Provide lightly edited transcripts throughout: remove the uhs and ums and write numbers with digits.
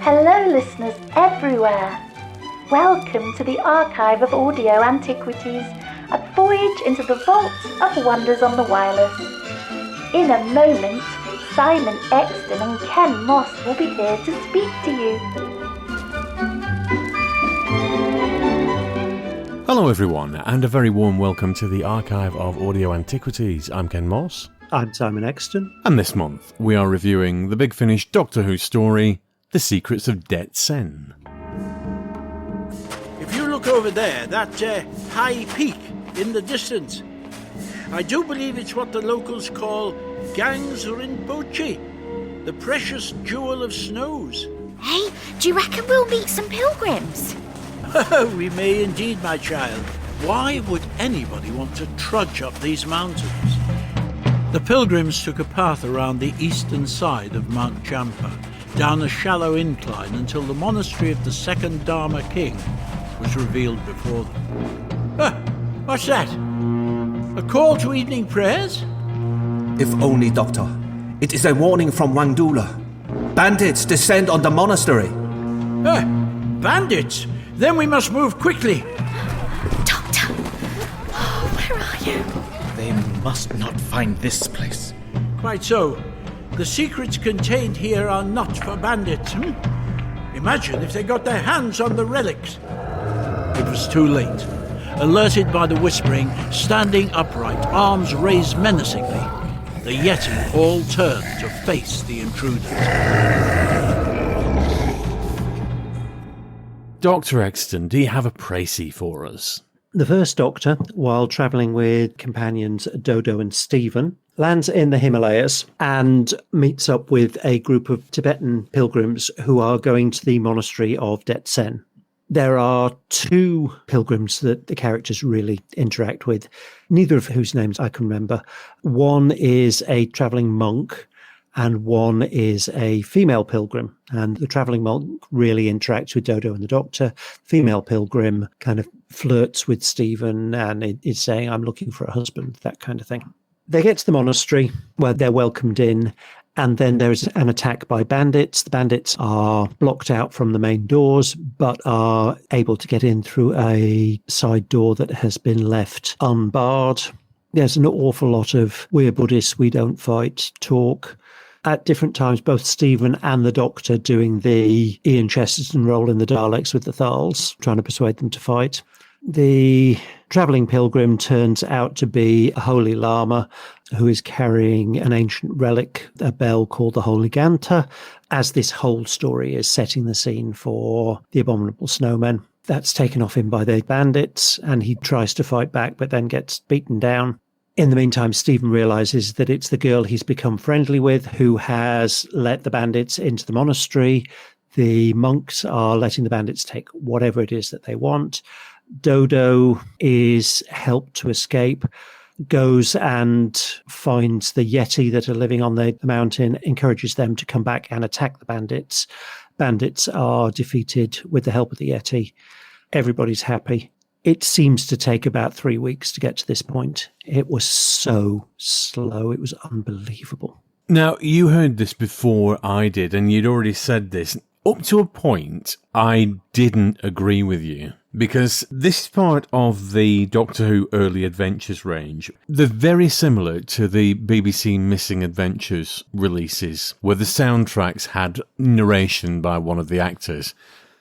Hello listeners everywhere. Welcome to the Archive of Audio Antiquities, a voyage into the vaults of wonders on the wireless. In a moment, Simon Exton and Ken Moss will be here to speak to you. Hello everyone, and a very warm welcome to the Archive of Audio Antiquities. I'm Ken Moss. I'm Simon Exton. And this month, we are reviewing the big finish Doctor Who story, The Secrets of Det-Sen. If you look over there, that high peak in the distance, I do believe it's what the locals call Gangs Rinpoche, the precious jewel of snows. Hey, do you reckon we'll meet some pilgrims? We may indeed, my child. Why would anybody want to trudge up these mountains? The pilgrims took a path around the eastern side of Mount Champa, down a shallow incline until the monastery of the second Dharma king was revealed before them. What's that? A call to evening prayers? If only, Doctor. It is a warning from Wangdula. Bandits descend on the monastery. Bandits? Then we must move quickly. Doctor! Oh, where are you? They must not find this place. Quite so. The secrets contained here are not for bandits. Imagine if they got their hands on the relics. It was too late. Alerted by the whispering, standing upright, arms raised menacingly, the Yeti all turned to face the intruders. Dr. Exton, do you have a précis for us? The first Doctor, while travelling with companions Dodo and Stephen, lands in the Himalayas and meets up with a group of Tibetan pilgrims who are going to the monastery of Det-Sen. There are two pilgrims that the characters really interact with, neither of whose names I can remember. One is a travelling monk and one is a female pilgrim. And the travelling monk really interacts with Dodo and the Doctor. Female pilgrim kind of flirts with Stephen and is saying, I'm looking for a husband, that kind of thing. They get to the monastery where they're welcomed in, and then there's an attack by bandits. The bandits are blocked out from the main doors, but are able to get in through a side door that has been left unbarred. There's an awful lot of "we're Buddhists, we don't fight" talk. At different times, both Stephen and the Doctor doing the Ian Chesterton role in the Daleks with the Thals, trying to persuade them to fight. The travelling pilgrim turns out to be a holy lama who is carrying an ancient relic, a bell called the Holy Ganta, as this whole story is setting the scene for the Abominable Snowmen. That's taken off him by the bandits, and he tries to fight back, but then gets beaten down. In the meantime, Stephen realises that it's the girl he's become friendly with who has let the bandits into the monastery. The monks are letting the bandits take whatever it is that they want. Dodo is helped to escape, goes and finds the Yeti that are living on the mountain, encourages them to come back and attack the bandits. Bandits are defeated with the help of the Yeti. Everybody's happy. It seems to take about 3 weeks to get to this point. It was so slow. It was unbelievable. Now, you heard this before I did, and you'd already said this. Up to a point, I didn't agree with you, because this part of the Doctor Who Early Adventures range, they're very similar to the BBC Missing Adventures releases, where the soundtracks had narration by one of the actors.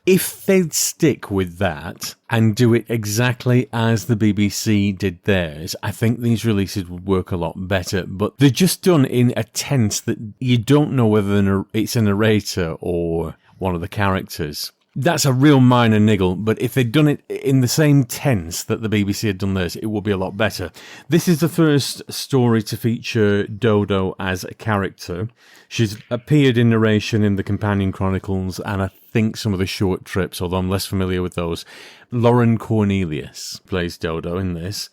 If they'd stick with that and do it exactly as the BBC did theirs, I think these releases would work a lot better. But they're just done in a tense that you don't know whether it's a narrator or one of the characters. That's a real minor niggle, but if they'd done it in the same tense that the BBC had done theirs, it would be a lot better. This is the first story to feature Dodo as a character. She's appeared in narration in the Companion Chronicles and I think some of the short trips, although I'm less familiar with those. Lauren Cornelius plays Dodo in this.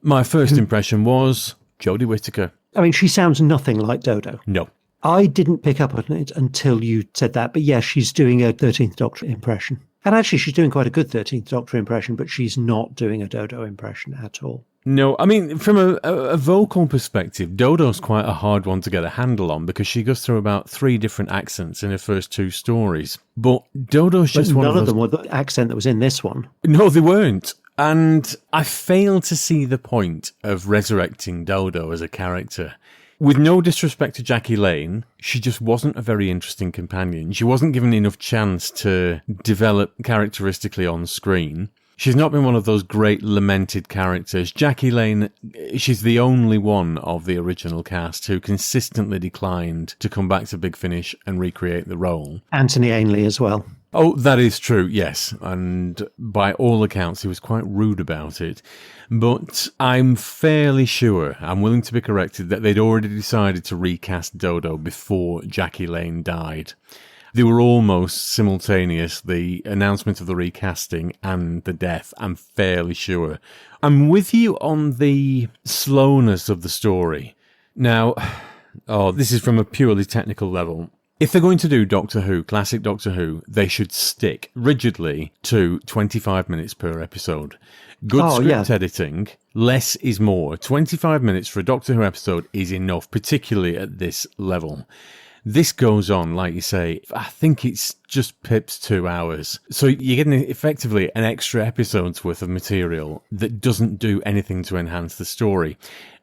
My first impression was Jodie Whittaker. I mean, she sounds nothing like Dodo. No. I didn't pick up on it until you said that, but yes, she's doing a 13th Doctor impression. And actually, she's doing quite a good 13th Doctor impression, but she's not doing a Dodo impression at all. No, I mean, from a vocal perspective, Dodo's quite a hard one to get a handle on because she goes through about 3 different accents in her first 2 stories. But Dodo's just one of those... None of them were the accent that was in this one. No, they weren't. And I fail to see the point of resurrecting Dodo as a character. With no disrespect to Jackie Lane, she just wasn't a very interesting companion. She wasn't given enough chance to develop characteristically on screen. She's not been one of those great lamented characters. Jackie Lane, she's the only one of the original cast who consistently declined to come back to Big Finish and recreate the role. Anthony Ainley as well. Oh, that is true, yes. And by all accounts, he was quite rude about it. But I'm fairly sure, I'm willing to be corrected, that they'd already decided to recast Dodo before Jackie Lane died. They were almost simultaneous, the announcement of the recasting and the death, I'm fairly sure. I'm with you on the slowness of the story. Now, this is from a purely technical level. If they're going to do Doctor Who, classic Doctor Who, they should stick rigidly to 25 minutes per episode. Good script editing, less is more. 25 minutes for a Doctor Who episode is enough, particularly at this level. This goes on, like you say, I think it's just pips 2 hours. So you're getting effectively an extra episode's worth of material that doesn't do anything to enhance the story.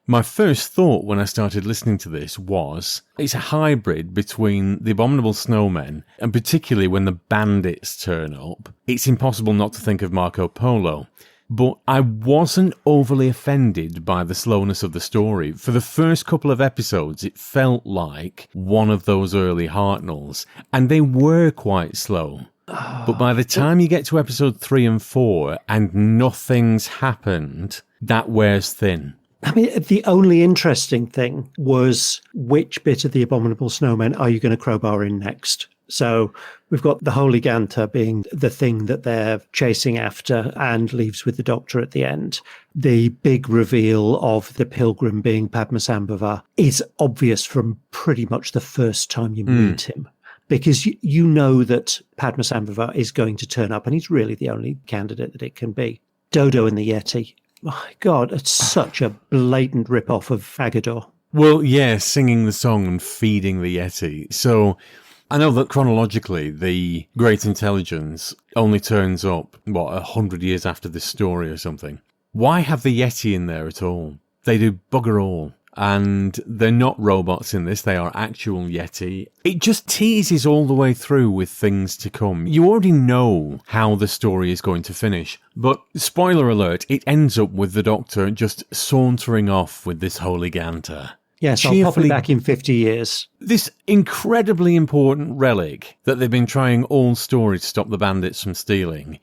My first thought when I started listening to this was, it's a hybrid between the Abominable Snowmen, and particularly when the bandits turn up, it's impossible not to think of Marco Polo. But I wasn't overly offended by the slowness of the story. For the first couple of episodes, it felt like one of those early Hartnells, and they were quite slow. But by the time you get to episode 3 and 4, and nothing's happened, that wears thin. I mean, the only interesting thing was which bit of the Abominable Snowmen are you going to crowbar in next? So we've got the Holy Ganta being the thing that they're chasing after and leaves with the Doctor at the end. The big reveal of the Pilgrim being Padmasambhava is obvious from pretty much the first time you meet him. Because you know that Padmasambhava is going to turn up and he's really the only candidate that it can be. Dodo and the Yeti. My God, it's such a blatant rip-off of Agador. Well, yeah, singing the song and feeding the Yeti. So I know that chronologically, the Great Intelligence only turns up, 100 years after this story or something. Why have the Yeti in there at all? They do bugger all. And they're not robots in this, they are actual Yeti. It just teases all the way through with things to come. You already know how the story is going to finish, but spoiler alert, it ends up with the Doctor just sauntering off with this Holy Ganta. Yes, I'll pop it back in 50 years. This incredibly important relic that they've been trying all stories to stop the bandits from stealing.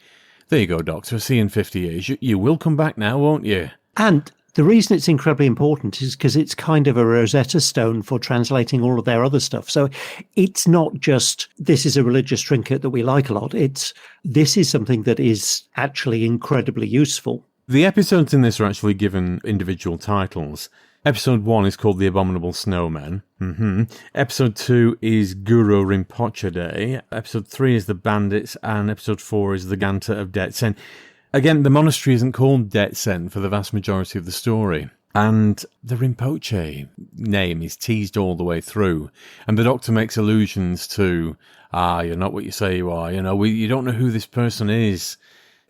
There you go, Doctor, see you in 50 years. You will come back now, won't you? And the reason it's incredibly important is because it's kind of a Rosetta Stone for translating all of their other stuff. So it's not just, this is a religious trinket that we like a lot. This is something that is actually incredibly useful. The episodes in this are actually given individual titles. Episode 1 is called The Abominable Snowmen. Episode 2 is Guru Rinpoche Day. Episode 3 is The Bandits. And episode 4 is The Ganta of Det-Sen. Again, the monastery isn't called Det-Sen for the vast majority of the story. And the Rinpoche name is teased all the way through. And the Doctor makes allusions to, you're not what you say you are. You don't know who this person is.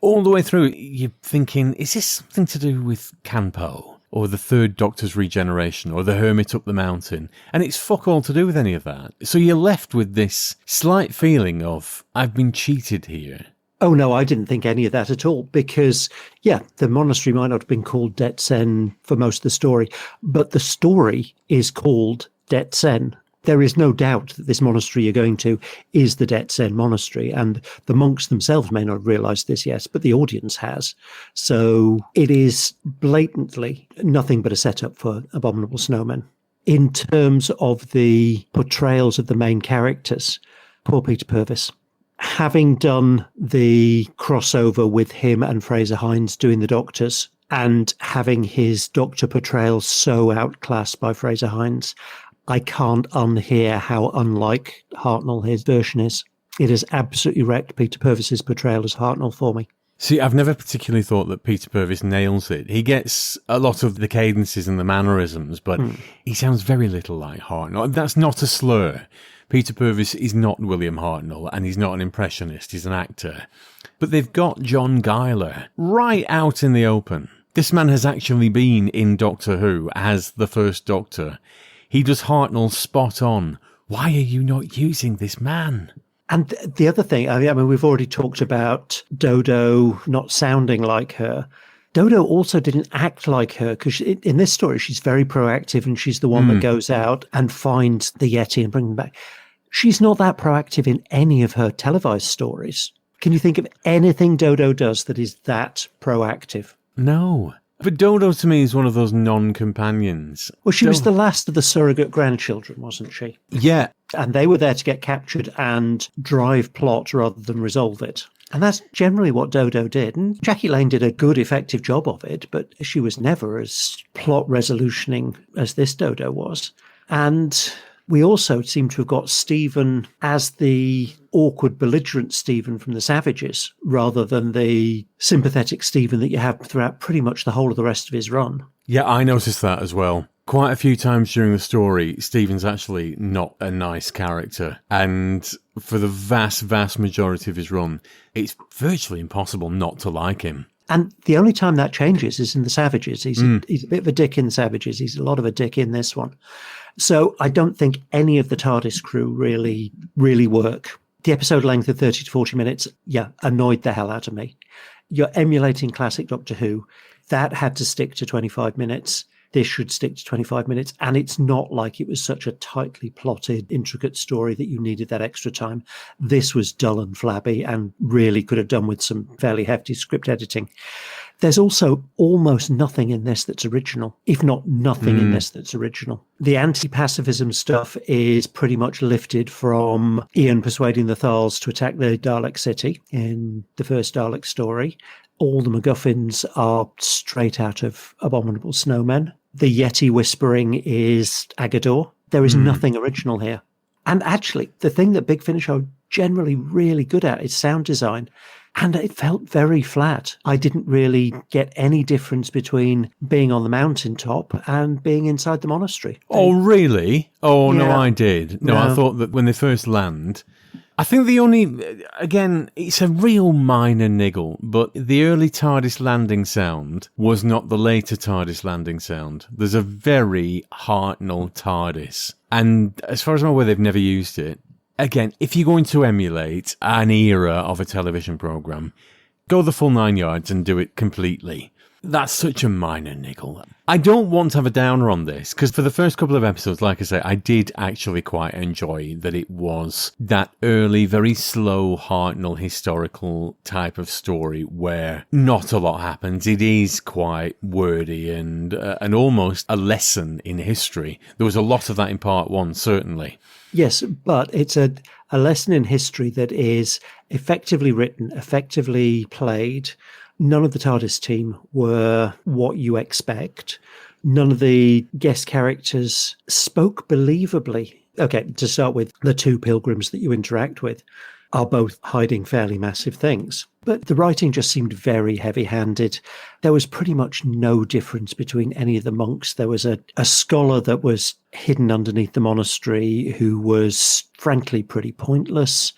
All the way through, you're thinking, is this something to do with Kanpo? Or the third Doctor's regeneration? Or the hermit up the mountain? And it's fuck all to do with any of that. So you're left with this slight feeling of, I've been cheated here. Oh, no, I didn't think any of that at all because, the monastery might not have been called Det-Sen for most of the story, but the story is called Det-Sen. There is no doubt that this monastery you're going to is the Det-Sen monastery, and the monks themselves may not have realised this yet, but the audience has. So it is blatantly nothing but a setup for Abominable Snowmen. In terms of the portrayals of the main characters, poor Peter Purvis. Having done the crossover with him and Fraser Hines doing the Doctors and having his Doctor portrayal so outclassed by Fraser Hines, I can't unhear how unlike Hartnell his version is. It has absolutely wrecked Peter Purvis's portrayal as Hartnell for me. See, I've never particularly thought that Peter Purvis nails it. He gets a lot of the cadences and the mannerisms, but he sounds very little like Hartnell. That's not a slur. Peter Purvis is not William Hartnell, and he's not an impressionist, he's an actor. But they've got John Guyler right out in the open. This man has actually been in Doctor Who as the first Doctor. He does Hartnell spot on. Why are you not using this man? And the other thing, I mean, we've already talked about Dodo not sounding like her. Dodo also didn't act like her, because in this story, she's very proactive and she's the one that goes out and finds the Yeti and brings him back. She's not that proactive in any of her televised stories. Can you think of anything Dodo does that is that proactive? No. But Dodo to me is one of those non-companions. Well, she was the last of the surrogate grandchildren, wasn't she? Yeah. And they were there to get captured and drive plot rather than resolve it. And that's generally what Dodo did. And Jackie Lane did a good, effective job of it, but she was never as plot resolutioning as this Dodo was. And we also seem to have got Stephen as the awkward, belligerent Stephen from the Savages, rather than the sympathetic Stephen that you have throughout pretty much the whole of the rest of his run. Yeah, I noticed that as well. Quite a few times during the story, Stephen's actually not a nice character. And for the vast, vast majority of his run, it's virtually impossible not to like him. And the only time that changes is in the Savages. He's a bit of a dick in the Savages. He's a lot of a dick in this one. So I don't think any of the TARDIS crew really work. The episode length of 30 to 40 minutes, annoyed the hell out of me. You're emulating classic Doctor Who. That had to stick to 25 minutes. This should stick to 25 minutes. And it's not like it was such a tightly plotted, intricate story that you needed that extra time. This was dull and flabby and really could have done with some fairly hefty script editing. There's also almost nothing in this that's original, if not nothing in this that's original. The anti-pacifism stuff is pretty much lifted from Ian persuading the Thals to attack the Dalek city in the first Dalek story. All the MacGuffins are straight out of Abominable Snowmen. The Yeti whispering is Agador. There is nothing original here. And actually, the thing that Big Finish are generally really good at is sound design. And it felt very flat. I didn't really get any difference between being on the mountaintop and being inside the monastery. Oh, really? Oh, no, Yeah. I did. No, I thought that when they first land, I think the only, again, it's a real minor niggle, but the early TARDIS landing sound was not the later TARDIS landing sound. There's a very Hartnell TARDIS. And as far as I'm aware, they've never used it. Again, if you're going to emulate an era of a television programme, go the full 9 yards and do it completely. That's such a minor niggle. I don't want to have a downer on this, because for the first couple of episodes, like I say, I did actually quite enjoy that it was that early, very slow Hartnell historical type of story where not a lot happens. It is quite wordy and almost a lesson in history. There was a lot of that in part one, certainly. Yes, but it's a lesson in history that is effectively written, effectively played. None of the TARDIS team were what you expect. None of the guest characters spoke believably. Okay, to start with, the two pilgrims that you interact with are both hiding fairly massive things. But the writing just seemed very heavy-handed. There was pretty much no difference between any of the monks. There was a scholar that was hidden underneath the monastery who was, frankly, pretty pointless.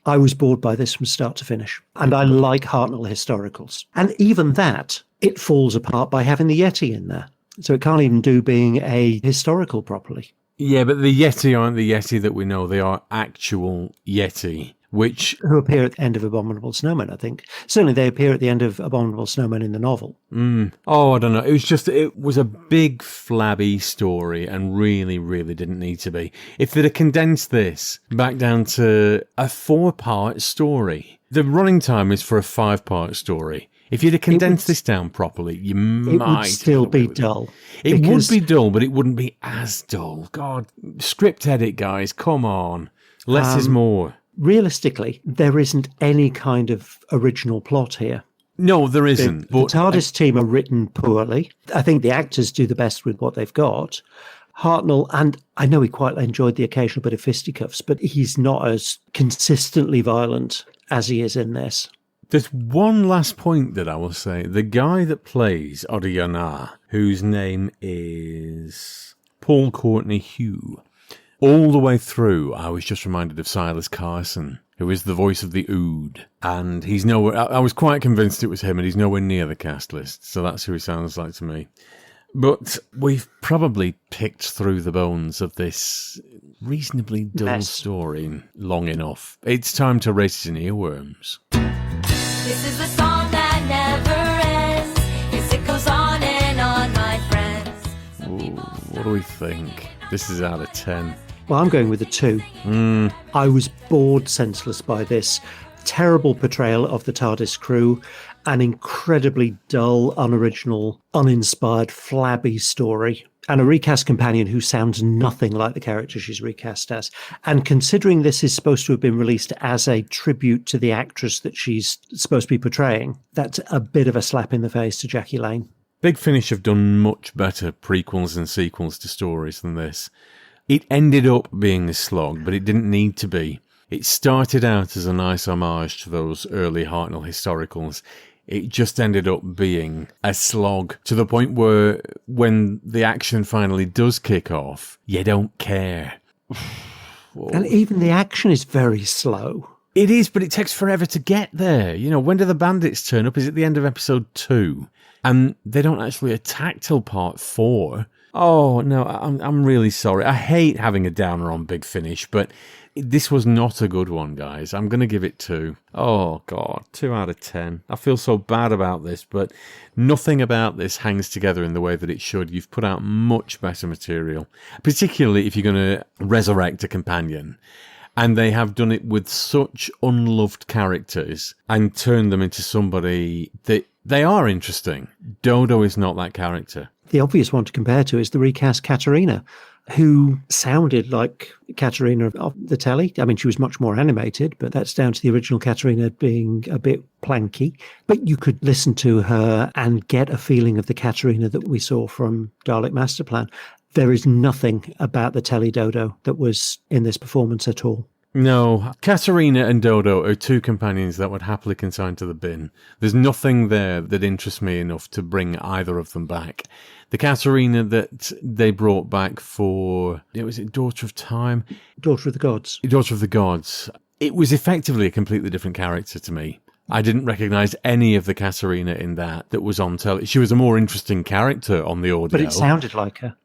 I was bored by this from start to finish. And I like Hartnell historicals. And even that, it falls apart by having the Yeti in there. So it can't even do being a historical properly. Yeah, but the Yeti aren't the Yeti that we know. They are actual Yeti, which... Who appear at the end of Abominable Snowmen, I think. Certainly they appear at the end of Abominable Snowmen in the novel. Oh, I don't know. It was a big, flabby story and really, really didn't need to be. If they'd have condensed this back down to a 4-part story, the running time is for a 5-part story. If you'd have condensed this down properly, you might... It would still be dull. It would be dull, but it wouldn't be as dull. God, script edit, guys, come on. Less is more. Realistically, there isn't any kind of original plot here. No, there isn't. The TARDIS team are written poorly. I think the actors do the best with what they've got. Hartnell, and I know he quite enjoyed the occasional bit of fisticuffs, but he's not as consistently violent as he is in this. There's one last point that I will say. The guy that plays Odiyana, whose name is Paul Courtney Hugh, all the way through, I was just reminded of Silas Carson, who is the voice of the Ood. And he's nowhere, I was quite convinced it was him, and he's nowhere near the cast list. So that's who he sounds like to me. But we've probably picked through the bones of this reasonably dull story long enough. It's time to race in earworms. This is the song that never ends. Yes, it goes on and on, my friends. Ooh, what do we think? This is out of 10. Well, I'm going with a 2. I was bored senseless by this terrible portrayal of the TARDIS crew, an incredibly dull, unoriginal, uninspired, flabby story, and a recast companion who sounds nothing like the character she's recast as. And considering this is supposed to have been released as a tribute to the actress that she's supposed to be portraying, that's a bit of a slap in the face to Jackie Lane. Big Finish have done much better prequels and sequels to stories than this. It ended up being a slog, but it didn't need to be. It started out as a nice homage to those early Hartnell historicals. It just ended up being a slog to the point where when the action finally does kick off, you don't care. And even the action is very slow. It is, but it takes forever to get there. You know, when do the bandits turn up? Is it the end of episode 2? And they don't actually attack till part 4. Oh, no, I'm really sorry. I hate having a downer on Big Finish, but this was not a good one, guys. I'm going to give it 2. Oh, God, 2 out of 10. I feel so bad about this, but nothing about this hangs together in the way that it should. You've put out much better material, particularly if you're going to resurrect a companion. And they have done it with such unloved characters and turned them into somebody that they are interesting. Dodo is not that character. The obvious one to compare to is the recast Katerina, who sounded like Katerina of the telly. I mean, she was much more animated, but that's down to the original Katerina being a bit planky. But you could listen to her and get a feeling of the Katerina that we saw from Dalek Masterplan. There is nothing about the telly Dodo that was in this performance at all. No, Katerina and Dodo are 2 companions that would happily consign to the bin. There's nothing there that interests me enough to bring either of them back. The Katerina that they brought back for, was it Daughter of Time? Daughter of the Gods. Daughter of the Gods. It was effectively a completely different character to me. I didn't recognise any of the Katerina in that was on telly. She was a more interesting character on the audio. But it sounded like her.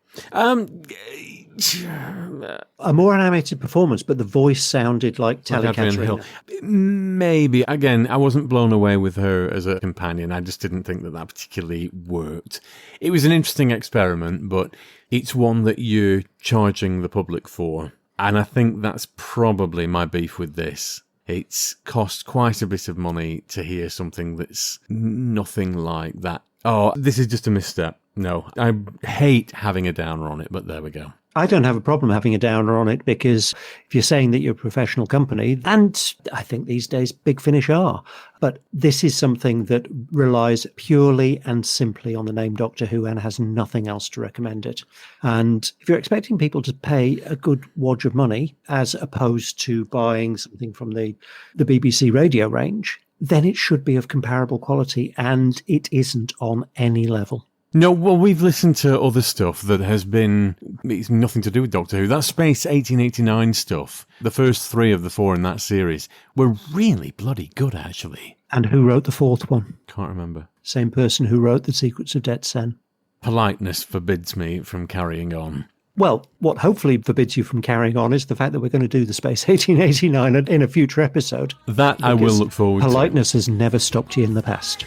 A more animated performance, but the voice sounded like Telly Katerina. Maybe. Again, I wasn't blown away with her as a companion. I just didn't think that particularly worked. It was an interesting experiment, but it's one that you're charging the public for. And I think that's probably my beef with this. It's cost quite a bit of money to hear something that's nothing like that. Oh, this is just a misstep. No, I hate having a downer on it, but there we go. I don't have a problem having a downer on it because if you're saying that you're a professional company, and I think these days Big Finish are, but this is something that relies purely and simply on the name Doctor Who and has nothing else to recommend it. And if you're expecting people to pay a good wodge of money as opposed to buying something from the BBC radio range, then it should be of comparable quality, and it isn't on any level. No, well, we've listened to other stuff that has been, it's nothing to do with Doctor Who. That Space 1889 stuff, the first 3 of the 4 in that series, were really bloody good, actually. And who wrote the 4th one? Can't remember. Same person who wrote The Secrets of Det-Sen. Politeness forbids me from carrying on. Well, what hopefully forbids you from carrying on is the fact that we're going to do the Space 1889 in a future episode. That I will look forward to. Politeness has never stopped you in the past.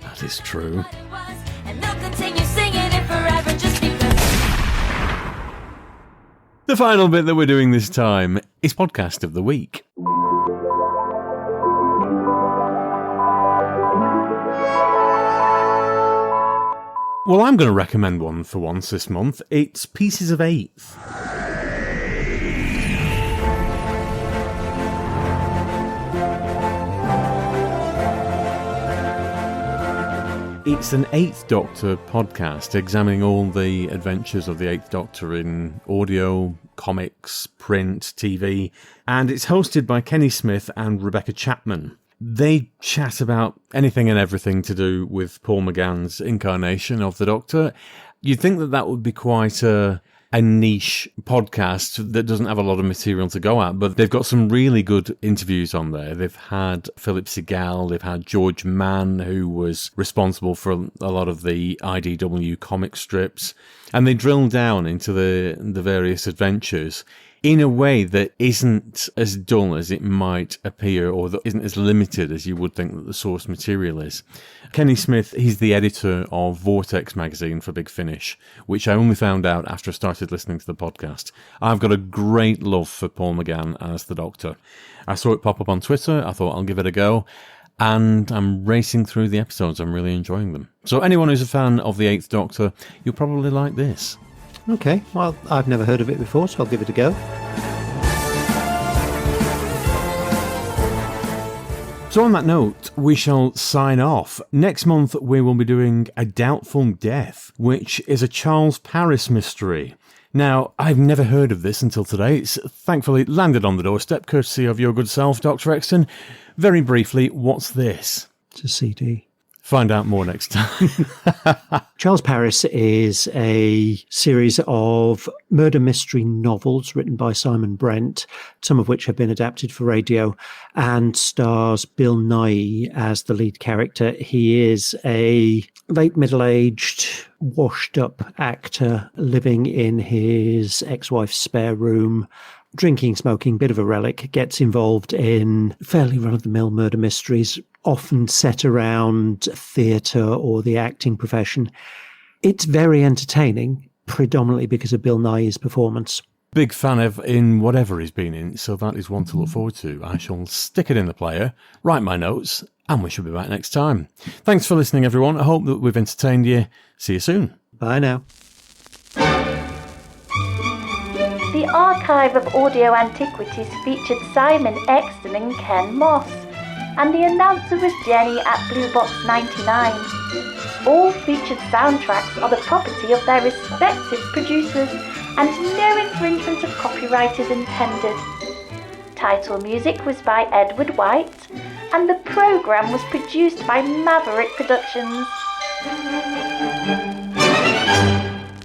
That is true. And they'll continue singing it forever just because. The final bit that we're doing this time is Podcast of the Week. Well, I'm going to recommend one for once this month. It's Pieces of Eighth. It's an Eighth Doctor podcast examining all the adventures of the Eighth Doctor in audio, comics, print, TV, and it's hosted by Kenny Smith and Rebecca Chapman. They chat about anything and everything to do with Paul McGann's incarnation of the Doctor. You'd think that that would be quite a niche podcast that doesn't have a lot of material to go at, but they've got some really good interviews on there. They've had Philip Segal, they've had George Mann, who was responsible for a lot of the IDW comic strips, and they drill down into the various adventures in a way that isn't as dull as it might appear, or that isn't as limited as you would think that the source material is. Kenny Smith, he's the editor of Vortex magazine for Big Finish, which I only found out after I started listening to the podcast. I've got a great love for Paul McGann as the Doctor. I saw it pop up on Twitter, I thought I'll give it a go, and I'm racing through the episodes. I'm really enjoying them. So anyone who's a fan of the Eighth Doctor, you'll probably like this. Okay, well, I've never heard of it before, so I'll give it a go. So on that note, we shall sign off. Next month, we will be doing A Doubtful Death, which is a Charles Paris mystery. Now, I've never heard of this until today. It's thankfully landed on the doorstep, courtesy of your good self, Dr. Exton. Very briefly, what's this? It's a CD. Find out more next time. Charles Paris is a series of murder mystery novels written by Simon Brent, some of which have been adapted for radio, and stars Bill Nighy as the lead character. He is a late middle-aged, washed-up actor living in his ex-wife's spare room, drinking, smoking, bit of a relic, gets involved in fairly run-of-the-mill murder mysteries, often set around theatre or the acting profession. It's very entertaining, predominantly because of Bill Nighy's performance. Big fan of in whatever he's been in, so that is one to look forward to. I shall stick it in the player, write my notes, and we shall be back next time. Thanks for listening, everyone. I hope that we've entertained you. See you soon. Bye now. The archive of audio antiquities featured Simon Exton and Ken Moss, and the announcer was Jenny at Blue Box 99. All featured soundtracks are the property of their respective producers, and no infringement of copyright is intended. Title music was by Edward White, and the programme was produced by Maverick Productions.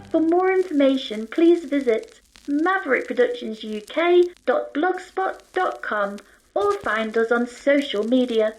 For more information, please visit maverickproductionsuk.blogspot.com or find us on social media.